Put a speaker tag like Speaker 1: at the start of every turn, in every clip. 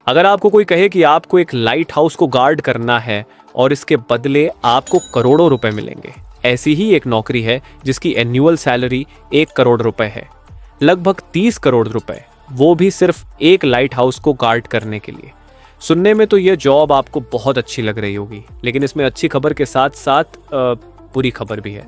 Speaker 1: अगर आपको कोई कहे कि आपको एक लाइट हाउस को गार्ड करना है और इसके बदले आपको करोड़ों रुपए मिलेंगे, ऐसी ही एक नौकरी है जिसकी एनुअल सैलरी 1 करोड़ रुपए है, लगभग 30 करोड़ रुपए, वो भी सिर्फ एक लाइट हाउस को गार्ड करने के लिए। सुनने में तो यह जॉब आपको बहुत अच्छी लग रही होगी, लेकिन इसमें अच्छी खबर के साथ साथ बुरी खबर भी है।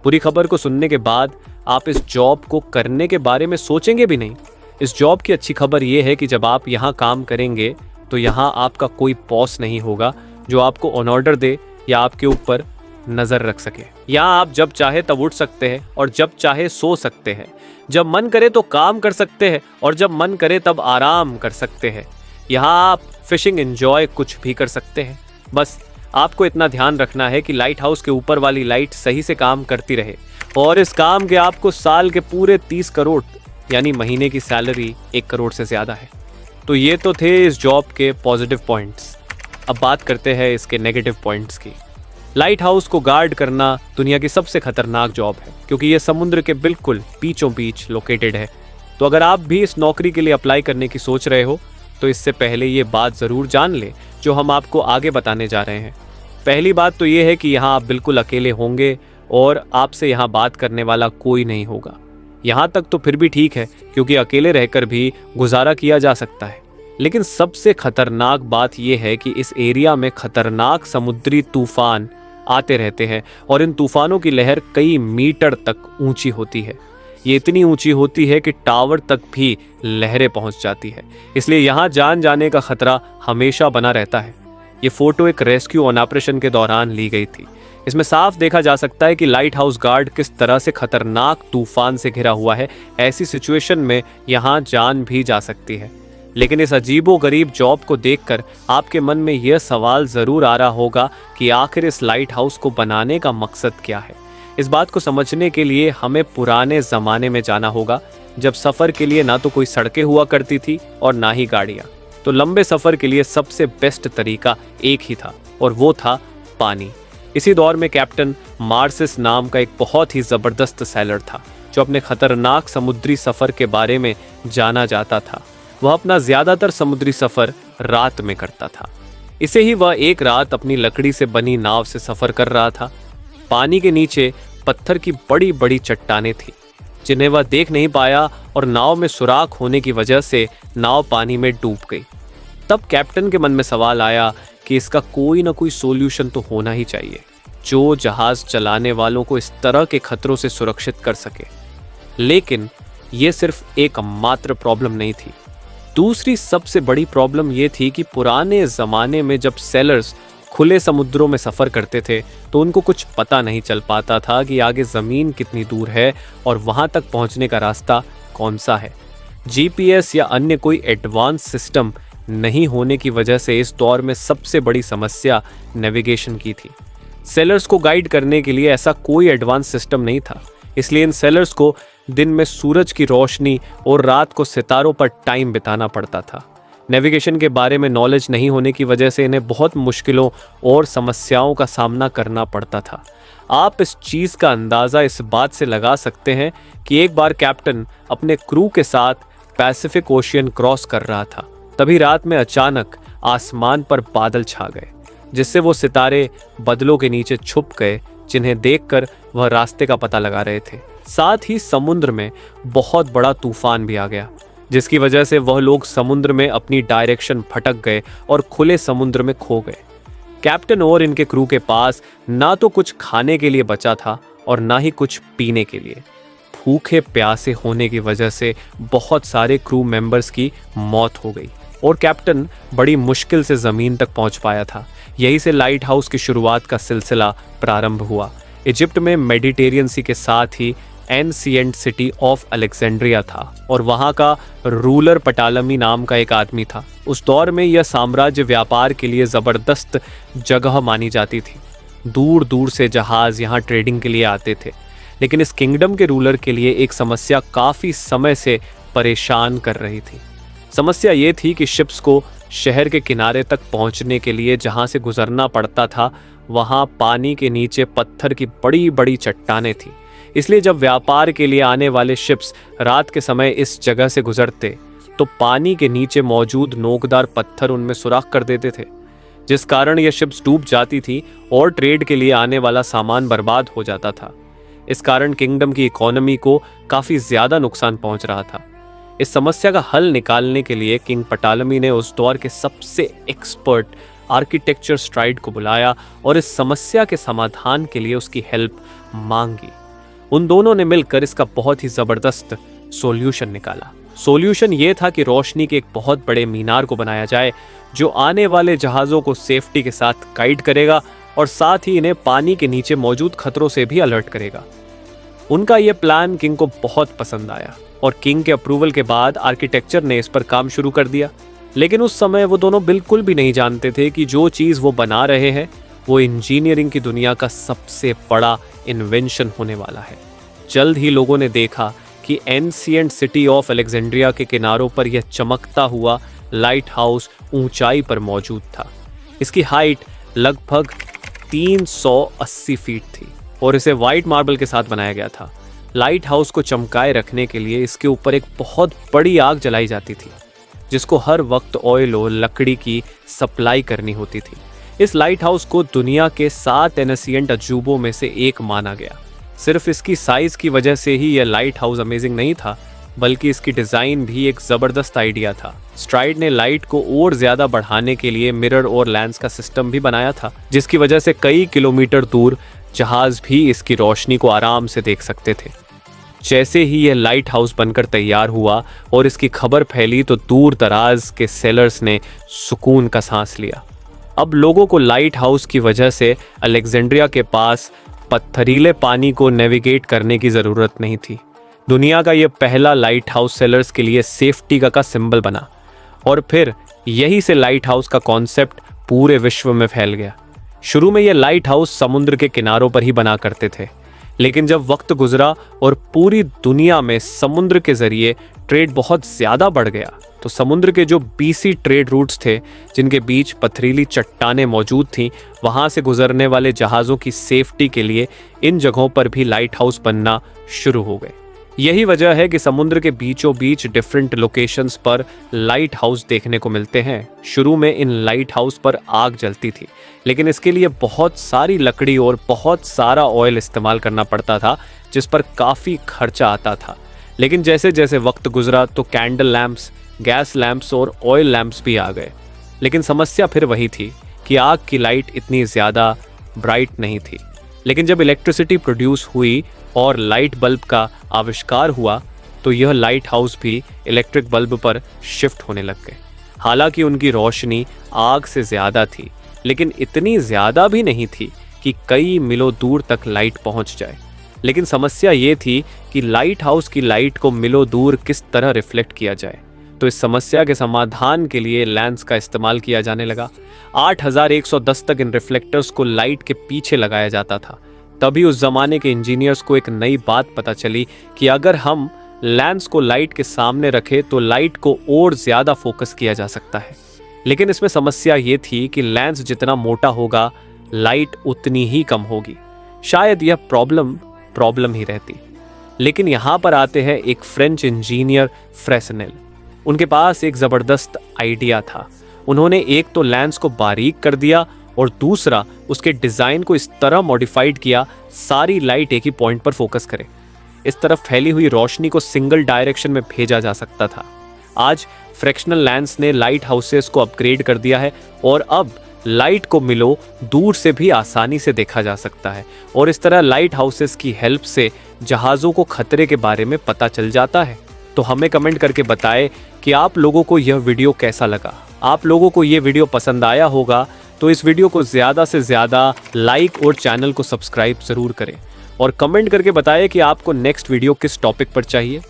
Speaker 1: बुरी खबर को सुनने के बाद आप इस जॉब को करने के बारे में सोचेंगे भी नहीं। इस जॉब की अच्छी खबर यह है कि जब आप यहाँ काम करेंगे तो यहाँ आपका कोई बॉस नहीं होगा जो आपको ऑन ऑर्डर दे या आपके ऊपर नज़र रख सके। यहाँ आप जब चाहे तब उठ सकते हैं और जब चाहे सो सकते हैं, जब मन करे तो काम कर सकते हैं और जब मन करे तब आराम कर सकते हैं। यहाँ आप फिशिंग एंजॉय कुछ भी कर सकते हैं। बस आपको इतना ध्यान रखना है कि लाइट हाउस के ऊपर वाली लाइट सही से काम करती रहे, और इस काम के आपको साल के पूरे 30 करोड़ यानी महीने की सैलरी 1 करोड़ से ज़्यादा है। तो ये तो थे इस जॉब के पॉजिटिव पॉइंट्स। अब बात करते हैं इसके नेगेटिव पॉइंट्स की। लाइट हाउस को गार्ड करना दुनिया की सबसे खतरनाक जॉब है, क्योंकि ये समुद्र के बिल्कुल बीचों बीच लोकेटेड है। तो अगर आप भी इस नौकरी के लिए अप्लाई करने की सोच रहे हो तो इससे पहले ये बात ज़रूर जान ले जो हम आपको आगे बताने जा रहे हैं। पहली बात तो ये है कि यहाँ आप बिल्कुल अकेले होंगे और आपसे यहाँ बात करने वाला कोई नहीं होगा। यहाँ तक तो फिर भी ठीक है, क्योंकि अकेले रहकर भी गुजारा किया जा सकता है। लेकिन सबसे खतरनाक बात यह है कि इस एरिया में खतरनाक समुद्री तूफान आते रहते हैं और इन तूफानों की लहर कई मीटर तक ऊंची होती है। ये इतनी ऊंची होती है कि टावर तक भी लहरें पहुंच जाती है, इसलिए यहाँ जान जाने का खतरा हमेशा बना रहता है। ये फोटो एक रेस्क्यू ऑपरेशन के दौरान ली गई थी। इसमें साफ देखा जा सकता है कि लाइट हाउस गार्ड किस तरह से खतरनाक तूफान से घिरा हुआ है। ऐसी सिचुएशन में यहाँ जान भी जा सकती है। लेकिन इस अजीबोगरीब जॉब को देखकर आपके मन में यह सवाल ज़रूर आ रहा होगा कि आखिर इस लाइट हाउस को बनाने का मकसद क्या है। इस बात को समझने के लिए हमें पुराने ज़माने में जाना होगा, जब सफ़र के लिए ना तो कोई सड़कें हुआ करती थी और ना ही गाड़ियाँ। तो लंबे सफ़र के लिए सबसे बेस्ट तरीका एक ही था, और वो था पानी। इसी दौर में कैप्टन मार्सिस नाम का एक बहुत ही ज़बरदस्त सैलर था, जो अपने खतरनाक समुद्री सफ़र के बारे में जाना जाता था। वह अपना ज़्यादातर समुद्री सफ़र रात में करता था। इसे ही वह एक रात अपनी लकड़ी से बनी नाव से सफ़र कर रहा था। पानी के नीचे पत्थर की बड़ी बड़ी चट्टानें थीं, जिन्हें वह देख नहीं पाया, और नाव में सुराख होने की वजह से नाव पानी में डूब गई। तब कैप्टन के मन में सवाल आया कि इसका कोई ना कोई सॉल्यूशन तो होना ही चाहिए, जो जहाज़ चलाने वालों को इस तरह के खतरों से सुरक्षित कर सके। लेकिन ये सिर्फ एक मात्र प्रॉब्लम नहीं थी। दूसरी सबसे बड़ी प्रॉब्लम ये थी कि पुराने ज़माने में जब सेलर्स खुले समुद्रों में सफ़र करते थे तो उनको कुछ पता नहीं चल पाता था कि आगे ज़मीन कितनी दूर है और वहाँ तक पहुँचने का रास्ता कौन सा है। जीपीएस या अन्य कोई एडवांस सिस्टम नहीं होने की वजह से इस दौर में सबसे बड़ी समस्या नेविगेशन की थी। सेलर्स को गाइड करने के लिए ऐसा कोई एडवांस सिस्टम नहीं था, इसलिए इन सेलर्स को दिन में सूरज की रोशनी और रात को सितारों पर टाइम बिताना पड़ता था। नेविगेशन के बारे में नॉलेज नहीं होने की वजह से इन्हें बहुत मुश्किलों और समस्याओं का सामना करना पड़ता था। आप इस चीज़ का अंदाज़ा इस बात से लगा सकते हैं कि एक बार कैप्टन अपने क्रू के साथ पैसिफिक ओशियन क्रॉस कर रहा था। तभी रात में अचानक आसमान पर बादल छा गए, जिससे वो सितारे बादलों के नीचे छुप गए, जिन्हें देखकर वह रास्ते का पता लगा रहे थे। साथ ही समुद्र में बहुत बड़ा तूफान भी आ गया, जिसकी वजह से वह लोग समुद्र में अपनी डायरेक्शन भटक गए और खुले समुद्र में खो गए। कैप्टन और इनके क्रू के पास ना तो कुछ खाने के लिए बचा था और ना ही कुछ पीने के लिए। भूखे प्यासे होने की वजह से बहुत सारे क्रू मेंबर्स की मौत हो गई और कैप्टन बड़ी मुश्किल से ज़मीन तक पहुंच पाया था। यहीं से लाइट हाउस की शुरुआत का सिलसिला प्रारंभ हुआ। इजिप्ट में मेडिटेरियन सी के साथ ही एंशिएंट सिटी ऑफ अलेक्जेंड्रिया था और वहाँ का रूलर पटालमी नाम का एक आदमी था। उस दौर में यह साम्राज्य व्यापार के लिए ज़बरदस्त जगह मानी जाती थी। दूर दूर से जहाज़ यहाँ ट्रेडिंग के लिए आते थे। लेकिन इस किंगडम के रूलर के लिए एक समस्या काफ़ी समय से परेशान कर रही थी। समस्या ये थी कि शिप्स को शहर के किनारे तक पहुँचने के लिए जहाँ से गुजरना पड़ता था, वहाँ पानी के नीचे पत्थर की बड़ी बड़ी चट्टानें थीं। इसलिए जब व्यापार के लिए आने वाले शिप्स रात के समय इस जगह से गुजरते तो पानी के नीचे मौजूद नोकदार पत्थर उनमें सुराख कर देते थे, जिस कारण यह शिप्स डूब जाती थी और ट्रेड के लिए आने वाला सामान बर्बाद हो जाता था। इस कारण किंगडम की इकोनॉमी को काफी ज्यादा नुकसान पहुंच रहा था। इस समस्या का हल निकालने के लिए किंग पटालमी ने उस दौर के सबसे एक्सपर्ट आर्किटेक्चर स्ट्राइड को बुलाया और इस समस्या के समाधान के लिए उसकी हेल्प मांगी। उन दोनों ने मिलकर इसका बहुत ही जबरदस्त सॉल्यूशन निकाला। सॉल्यूशन ये था कि रोशनी के एक बहुत बड़े मीनार को बनाया जाए जो आने वाले जहाज़ों को सेफ्टी के साथ गाइड करेगा और साथ ही इन्हें पानी के नीचे मौजूद खतरों से भी अलर्ट करेगा। उनका यह प्लान किंग को बहुत पसंद आया और किंग के अप्रूवल के बाद आर्किटेक्चर ने इस पर काम शुरू कर दिया। लेकिन उस समय वो दोनों बिल्कुल भी नहीं जानते थे कि जो चीज़ वो बना रहे हैं वो इंजीनियरिंग की दुनिया का सबसे बड़ा इन्वेंशन होने वाला है। जल्द ही लोगों ने देखा कि एंशिएंट सिटी ऑफ अलेक्जेंड्रिया के किनारों पर यह चमकता हुआ लाइट हाउस ऊंचाई पर मौजूद था। इसकी हाइट लगभग 380 फीट थी और इसे वाइट मार्बल के साथ बनाया गया था। लाइट हाउस को चमकाए रखने के लिए इसके ऊपर एक बहुत बड़ी आग जलाई जाती थी, जिसको हर वक्त ऑयल और लकड़ी की सप्लाई करनी होती थी। इस लाइट हाउस को दुनिया के 7 एंशिएंट अजूबों में से एक माना गया। सिर्फ इसकी साइज की वजह से ही यह लाइट हाउस अमेजिंग नहीं था, बल्कि इसकी डिजाइन भी एक जबरदस्त आइडिया था। स्ट्राइड ने लाइट को और ज्यादा बढ़ाने के लिए मिरर और लेंस का सिस्टम भी बनाया था, जिसकी वजह से कई किलोमीटर दूर जहाज भी इसकी रोशनी को आराम से देख सकते थे। जैसे ही यह लाइट हाउस बनकर तैयार हुआ और इसकी खबर फैली तो दूर दराज के सेलर्स ने सुकून का सांस लिया। अब लोगों को लाइट हाउस की वजह से अलेक्जेंड्रिया के पास पत्थरीले पानी को नेविगेट करने की ज़रूरत नहीं थी। दुनिया का यह पहला लाइट हाउस सेलर्स के लिए सेफ्टी का सिंबल बना और फिर यही से लाइट हाउस का कॉन्सेप्ट पूरे विश्व में फैल गया। शुरू में यह लाइट हाउस समुद्र के किनारों पर ही बना करते थे, लेकिन जब वक्त गुजरा और पूरी दुनिया में समुद्र के जरिए ट्रेड बहुत ज़्यादा बढ़ गया तो समुद्र के जो बीसी ट्रेड रूट्स थे, जिनके बीच पथरीली चट्टानें मौजूद थीं, वहाँ से गुजरने वाले जहाज़ों की सेफ्टी के लिए इन जगहों पर भी लाइट हाउस बनना शुरू हो गए। यही वजह है कि समुद्र के बीचों बीच डिफरेंट लोकेशंस पर लाइट हाउस देखने को मिलते हैं। शुरू में इन लाइट हाउस पर आग जलती थी, लेकिन इसके लिए बहुत सारी लकड़ी और बहुत सारा ऑयल इस्तेमाल करना पड़ता था, जिस पर काफ़ी खर्चा आता था। लेकिन जैसे जैसे वक्त गुजरा तो कैंडल लैंप्स, गैस लैंप्स और ऑयल लैंप्स भी आ गए। लेकिन समस्या फिर वही थी कि आग की लाइट इतनी ज़्यादा ब्राइट नहीं थी। लेकिन जब इलेक्ट्रिसिटी प्रोड्यूस हुई और लाइट बल्ब का आविष्कार हुआ तो यह लाइट हाउस भी इलेक्ट्रिक बल्ब पर शिफ्ट होने लग गए। हालांकि उनकी रोशनी आग से ज़्यादा थी, लेकिन इतनी ज़्यादा भी नहीं थी कि कई मीलों दूर तक लाइट पहुंच जाए। लेकिन समस्या ये थी कि लाइट हाउस की लाइट को मीलों दूर किस तरह रिफ्लेक्ट किया जाए। तो इस समस्या के समाधान के लिए लेंस का इस्तेमाल किया जाने लगा। 8110 तक इन रिफ्लेक्टर्स को लाइट के पीछे लगाया जाता था। तभी उस जमाने के इंजीनियर्स को एक नई बात पता चली कि अगर हम लेंस को लाइट के सामने रखें तो लाइट को और ज़्यादा फोकस किया जा सकता है। लेकिन इसमें समस्या ये थी कि लेंस जितना मोटा होगा, लाइट उतनी ही कम होगी। शायद यह प्रॉब्लम ही रहती। लेकिन यहाँ पर आते हैं एक फ्रेंच इंजीनियर फ्रेस्नेल। उनके पास एक ज़बरदस्त आइडिया था। उन्होंने एक तो लेंस को बारीक कर दिया और दूसरा उसके डिज़ाइन को इस तरह मॉडिफाइड किया सारी लाइट एक ही पॉइंट पर फोकस करे। इस तरफ फैली हुई रोशनी को सिंगल डायरेक्शन में भेजा जा सकता था। आज फ्रैक्शनल लेंस ने लाइट हाउसेस को अपग्रेड कर दिया है और अब लाइट को मिलो दूर से भी आसानी से देखा जा सकता है और इस तरह लाइट हाउसेस की हेल्प से जहाज़ों को खतरे के बारे में पता चल जाता है। तो हमें कमेंट करके बताएं कि आप लोगों को यह वीडियो कैसा लगा। आप लोगों को यह वीडियो पसंद आया होगा तो इस वीडियो को ज़्यादा से ज़्यादा लाइक और चैनल को सब्सक्राइब ज़रूर करें और कमेंट करके बताएं कि आपको नेक्स्ट वीडियो किस टॉपिक पर चाहिए।